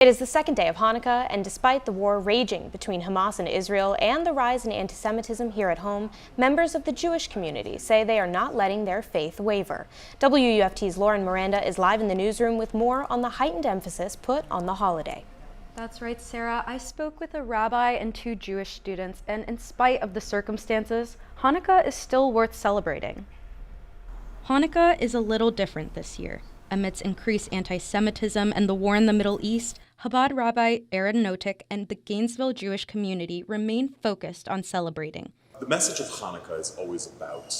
It is the second day of Hanukkah, and despite the war raging between Hamas and Israel and the rise in anti-Semitism here at home, members of the Jewish community say they are not letting their faith waver. WUFT's Lauren Miranda is live in the newsroom with more on the heightened emphasis put on the holiday. That's right, Sarah. I spoke with a rabbi and 2 Jewish students, and in spite of the circumstances, Hanukkah is still worth celebrating. Hanukkah is a little different this year. Amidst increased anti-Semitism and the war in the Middle East, Chabad Rabbi Aaron Notik and the Gainesville Jewish community remain focused on celebrating. The message of Hanukkah is always about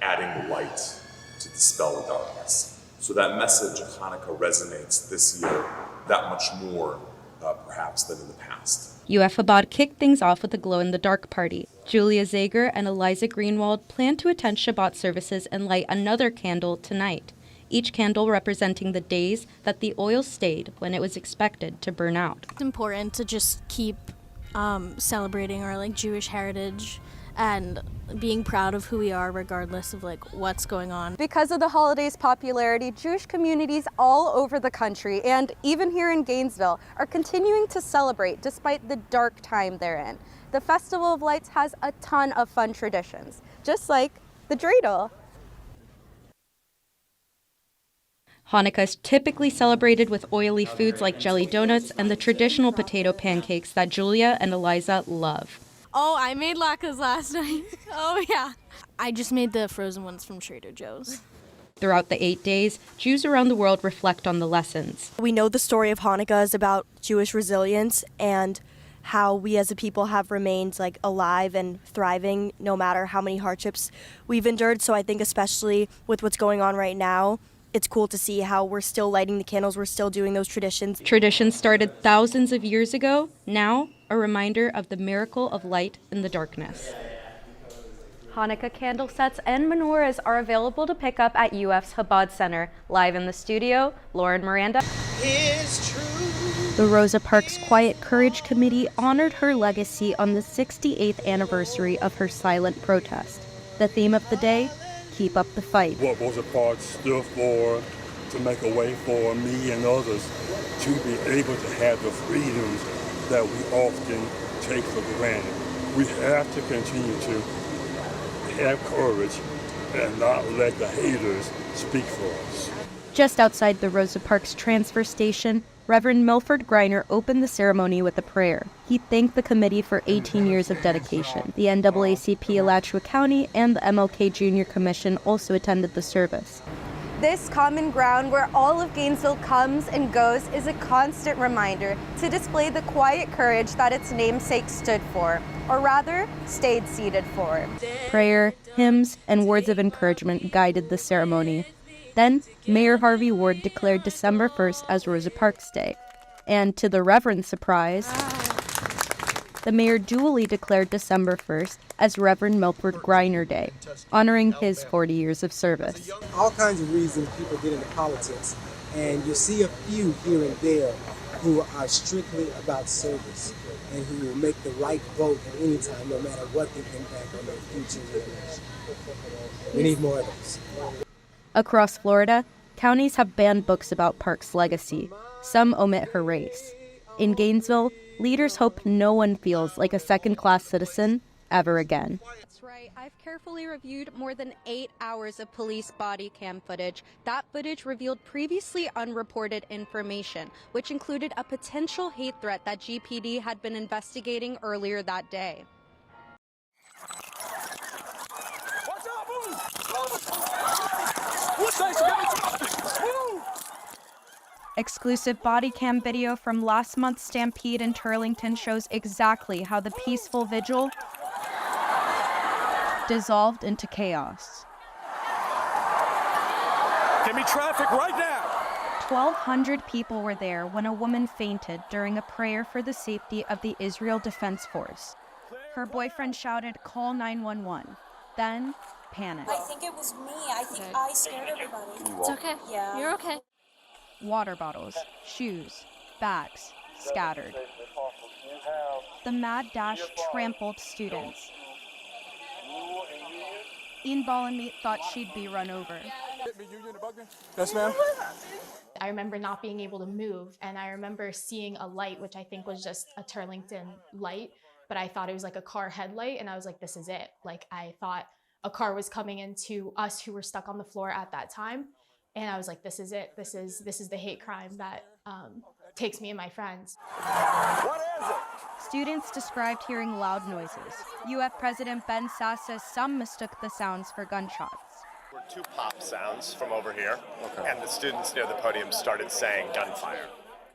adding light to dispel the darkness. So that message of Hanukkah resonates this year that much more, perhaps, than in the past. UF Chabad kicked things off with a glow-in-the-dark party. Julia Zager and Eliza Greenwald plan to attend Shabbat services and light another candle tonight, each candle representing the days that the oil stayed when it was expected to burn out. It's important to just keep celebrating our Jewish heritage and being proud of who we are regardless of what's going on. Because of the holiday's popularity, Jewish communities all over the country and even here in Gainesville are continuing to celebrate despite the dark time they're in. The Festival of Lights has a ton of fun traditions, just like the dreidel. Hanukkah is typically celebrated with oily foods like jelly donuts and the traditional potato pancakes that Julia and Eliza love. Oh, I made latkes last night. Oh, yeah. I just made the frozen ones from Trader Joe's. Throughout the 8 days, Jews around the world reflect on the lessons. We know the story of Hanukkah is about Jewish resilience and how we as a people have remained alive and thriving no matter how many hardships we've endured. So I think especially with what's going on right now, it's cool to see how we're still lighting the candles, we're still doing those traditions. Traditions started thousands of years ago, now a reminder of the miracle of light in the darkness. Hanukkah candle sets and menorahs are available to pick up at UF's Chabad Center. Live in the studio, Lauren Miranda. The Rosa Parks Quiet Courage Committee honored her legacy on the 68th anniversary of her silent protest. The theme of the day, keep up the fight. What Rosa Parks stood for, to make a way for me and others to be able to have the freedoms that we often take for granted. We have to continue to have courage and not let the haters speak for us. Just outside the Rosa Parks transfer station, Reverend Milford Greiner opened the ceremony with a prayer. He thanked the committee for 18 years of dedication. The NAACP Alachua County and the MLK Junior Commission also attended the service. This common ground where all of Gainesville comes and goes is a constant reminder to display the quiet courage that its namesake stood for, or rather, stayed seated for. Prayer, hymns, and words of encouragement guided the ceremony. Then, Mayor Harvey Ward declared December 1st as Rosa Parks Day. And to the Reverend's surprise, the mayor duly declared December 1st as Reverend Milford Greiner Day, honoring his 40 years of service. All kinds of reasons people get into politics, and you see a few here and there who are strictly about service and who will make the right vote at any time, no matter what the impact on their future generation. We need more of those. Across Florida, counties have banned books about Parks' legacy. Some omit her race. In Gainesville, leaders hope no one feels like a second-class citizen ever again. That's right. I've carefully reviewed more than 8 hours of police body cam footage. That footage revealed previously unreported information, which included a potential hate threat that GPD had been investigating earlier that day. Exclusive body cam video from last month's stampede in Turlington shows exactly how the peaceful vigil dissolved into chaos. Give me traffic right now! 1,200 people were there when a woman fainted during a prayer for the safety of the Israel Defense Force. Her boyfriend shouted, "Call 911." Then, panic. I think it was me. I think I scared everybody. It's okay. Yeah. You're okay. Water bottles, shoes, bags scattered. The mad dash trampled students. Inbal and Meat thought she'd be run over. Yes, ma'am. I remember not being able to move, and I remember seeing a light, which I think was just a Turlington light, but I thought it was like a car headlight, and I was like, this is it. Like, I thought a car was coming into us who were stuck on the floor at that time, and I was like, this is it. This is the hate crime that takes me and my friends. What is it? Students described hearing loud noises. UF President Ben Sass says some mistook the sounds for gunshots. There were 2 pop sounds from over here, and the students near the podium started saying gunfire.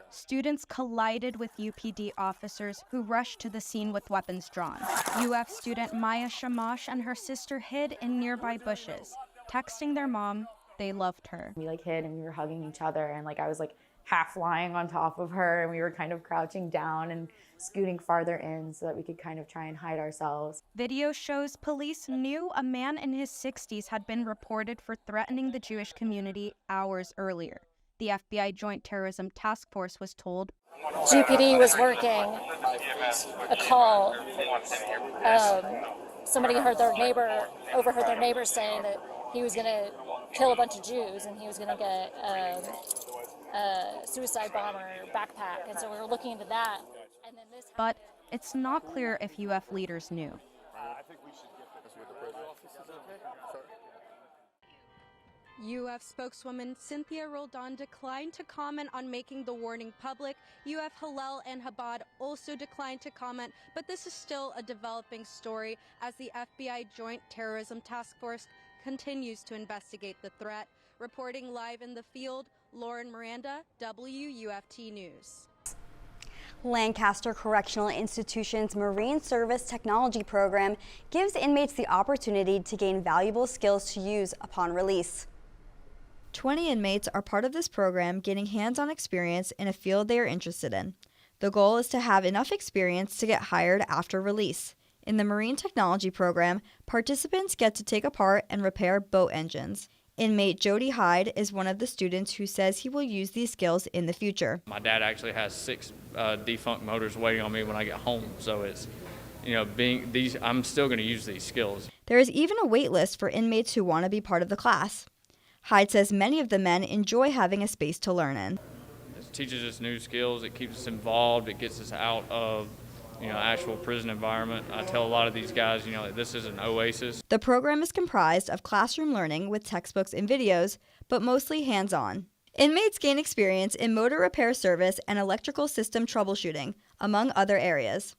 Students collided with UPD officers who rushed to the scene with weapons drawn. UF student Maya Shamash and her sister hid in nearby bushes, texting their mom they loved her. We hid and we were hugging each other, and I was half lying on top of her, and we were kind of crouching down and scooting farther in so that we could kind of try and hide ourselves. Video shows police knew a man in his 60s had been reported for threatening the Jewish community hours earlier. The FBI Joint Terrorism Task Force was told GPD was working a call. Somebody overheard their neighbor saying that he was going to kill a bunch of Jews and he was going to get a suicide bomber backpack. And so we were looking into that. And then this. But it's not clear if UF leaders knew. I think we should get this with the prison officers, okay? UF spokeswoman Cynthia Roldan declined to comment on making the warning public. UF Hillel and Chabad also declined to comment, but this is still a developing story as the FBI Joint Terrorism Task Force continues to investigate the threat. Reporting live in the field, Lauren Miranda, WUFT News. Lancaster Correctional Institution's Marine Service Technology Program gives inmates the opportunity to gain valuable skills to use upon release. 20 inmates are part of this program, gaining hands-on experience in a field they are interested in. The goal is to have enough experience to get hired after release. In the Marine Technology Program, participants get to take apart and repair boat engines. Inmate Jody Hyde is one of the students who says he will use these skills in the future. My dad actually has 6 defunct motors waiting on me when I get home, so it's, I'm still going to use these skills. There is even a wait list for inmates who want to be part of the class. Hyde says many of the men enjoy having a space to learn in. It teaches us new skills, it keeps us involved, it gets us out of actual prison environment. I tell a lot of these guys, this is an oasis. The program is comprised of classroom learning with textbooks and videos, but mostly hands-on. Inmates gain experience in motor repair service and electrical system troubleshooting, among other areas.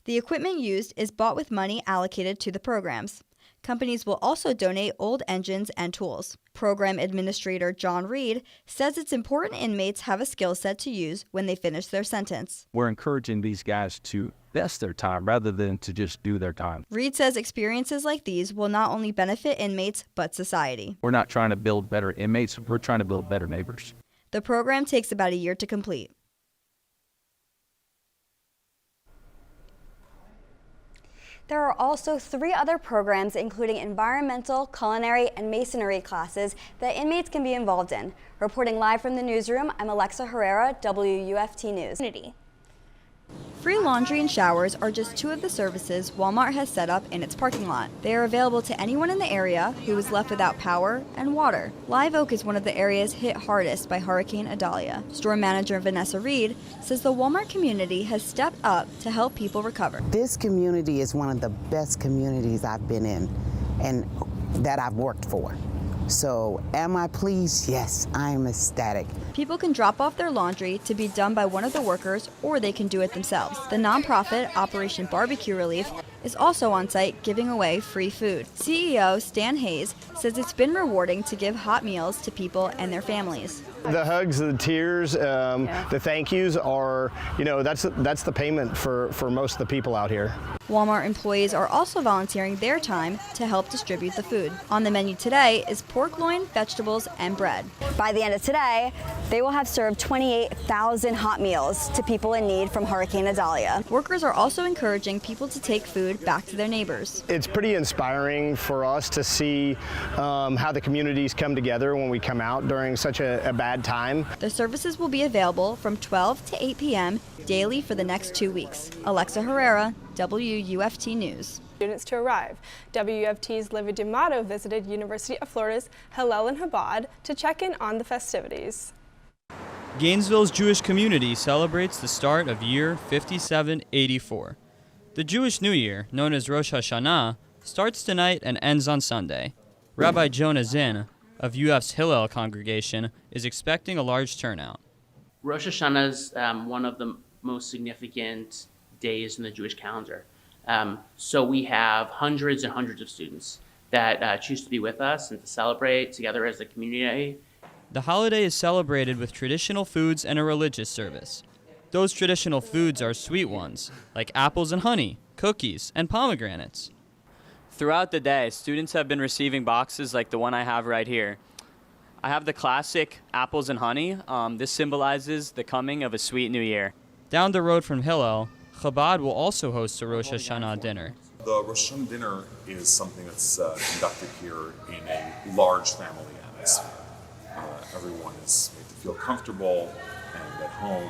The equipment used is bought with money allocated to the programs. Companies will also donate old engines and tools. Program Administrator John Reed says it's important inmates have a skill set to use when they finish their sentence. We're encouraging these guys to invest their time rather than to just do their time. Reed says experiences like these will not only benefit inmates, but society. We're not trying to build better inmates, we're trying to build better neighbors. The program takes about a year to complete. There are also 3 other programs, including environmental, culinary, and masonry classes that inmates can be involved in. Reporting live from the newsroom, I'm Alexa Herrera, WUFT News. Free laundry and showers are just 2 of the services Walmart has set up in its parking lot. They are available to anyone in the area who is left without power and water. Live Oak is one of the areas hit hardest by Hurricane Idalia. Store manager Vanessa Reed says the Walmart community has stepped up to help people recover. This community is one of the best communities I've been in and that I've worked for. So am I pleased? Yes, I am ecstatic. People can drop off their laundry to be done by one of the workers, or they can do it themselves. The nonprofit Operation Barbecue Relief is also on site giving away free food. CEO Stan Hayes says it's been rewarding to give hot meals to people and their families. The hugs, the tears, the thank yous are, that's the payment for most of the people out here. Walmart employees are also volunteering their time to help distribute the food. On the menu today is pork loin, vegetables, and bread. By the end of today, they will have served 28,000 hot meals to people in need from Hurricane Idalia. Workers are also encouraging people to take food back to their neighbors. It's pretty inspiring for us to see how the communities come together when we come out during such a bad time. The services will be available from 12 to 8 p.m. daily for the next 2 weeks. Alexa Herrera, WUFT News. students to arrive. WUFT's LeviD'AmatoWUFT visited University of Florida's Hillel and Chabad to check in on the festivities. Gainesville's Jewish community celebrates the start of year 5784. The Jewish New Year, known as Rosh Hashanah, starts tonight and ends on Sunday. Rabbi Jonah Zinn of UF's Hillel congregation is expecting a large turnout. Rosh Hashanah is one of the most significant days in the Jewish calendar. So we have hundreds and hundreds of students that choose to be with us and to celebrate together as a community. The holiday is celebrated with traditional foods and a religious service. Those traditional foods are sweet ones, like apples and honey, cookies, and pomegranates. Throughout the day, students have been receiving boxes like the one I have right here. I have the classic apples and honey. This symbolizes the coming of a sweet new year. Down the road from Hillel, Chabad will also host a Rosh Hashanah dinner. The Rosh Hashanah dinner is something that's conducted here in a large family atmosphere. Everyone is made to feel comfortable and at home.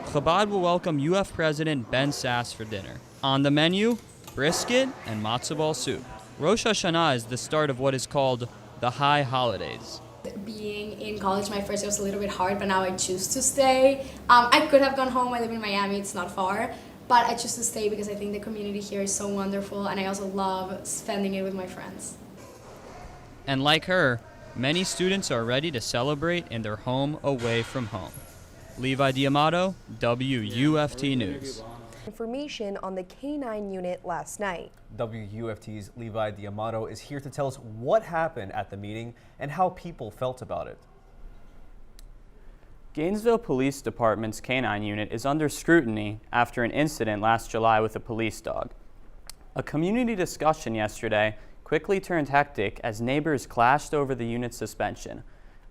Chabad will welcome UF President Ben Sass for dinner. On the menu, brisket and matzo ball soup. Rosh Hashanah is the start of what is called the high holidays. Being in college, my first year was a little bit hard, but now I choose to stay. I could have gone home. I live in Miami, it's not far, but I choose to stay because I think the community here is so wonderful, and I also love spending it with my friends. And like her, many students are ready to celebrate in their home away from home. LeviD'AmatoWUFT, WUFT News. Information on the K-9 unit last night. WUFT's LeviD'AmatoWUFT is here to tell us what happened at the meeting and how people felt about it. Gainesville Police Department's K-9 unit is under scrutiny after an incident last July with a police dog. A community discussion yesterday quickly turned hectic as neighbors clashed over the unit's suspension.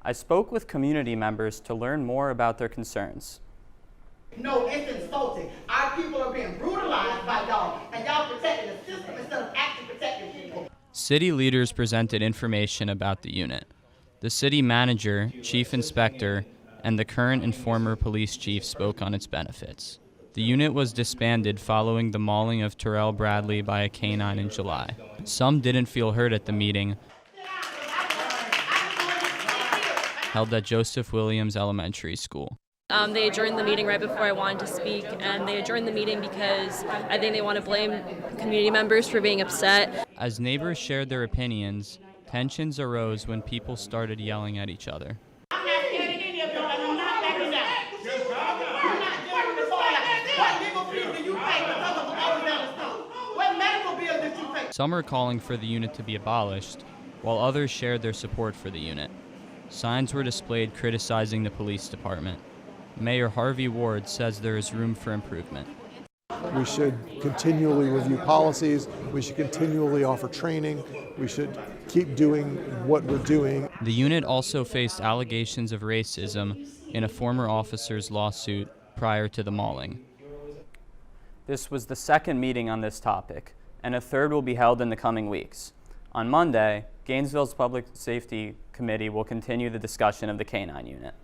I spoke with community members to learn more about their concerns. No, it's insulting. Our people are being brutalized by y'all, and y'all protecting the system instead of actually protecting people. City leaders presented information about the unit. The city manager, chief inspector, and the current and former police chief spoke on its benefits. The unit was disbanded following the mauling of Terrell Bradley by a K-9 in July. Some didn't feel heard at the meeting held at Joseph Williams Elementary School. They adjourned the meeting right before I wanted to speak, and they adjourned the meeting because I think they want to blame community members for being upset. As neighbors shared their opinions, tensions arose when people started yelling at each other. Some are calling for the unit to be abolished, while others shared their support for the unit. Signs were displayed criticizing the police department. Mayor Harvey Ward says there is room for improvement. We should continually review policies. We should continually offer training. We should keep doing what we're doing. The unit also faced allegations of racism in a former officer's lawsuit prior to the mauling. This was the second meeting on this topic, and a third will be held in the coming weeks. On Monday, Gainesville's Public Safety Committee will continue the discussion of the K-9 unit.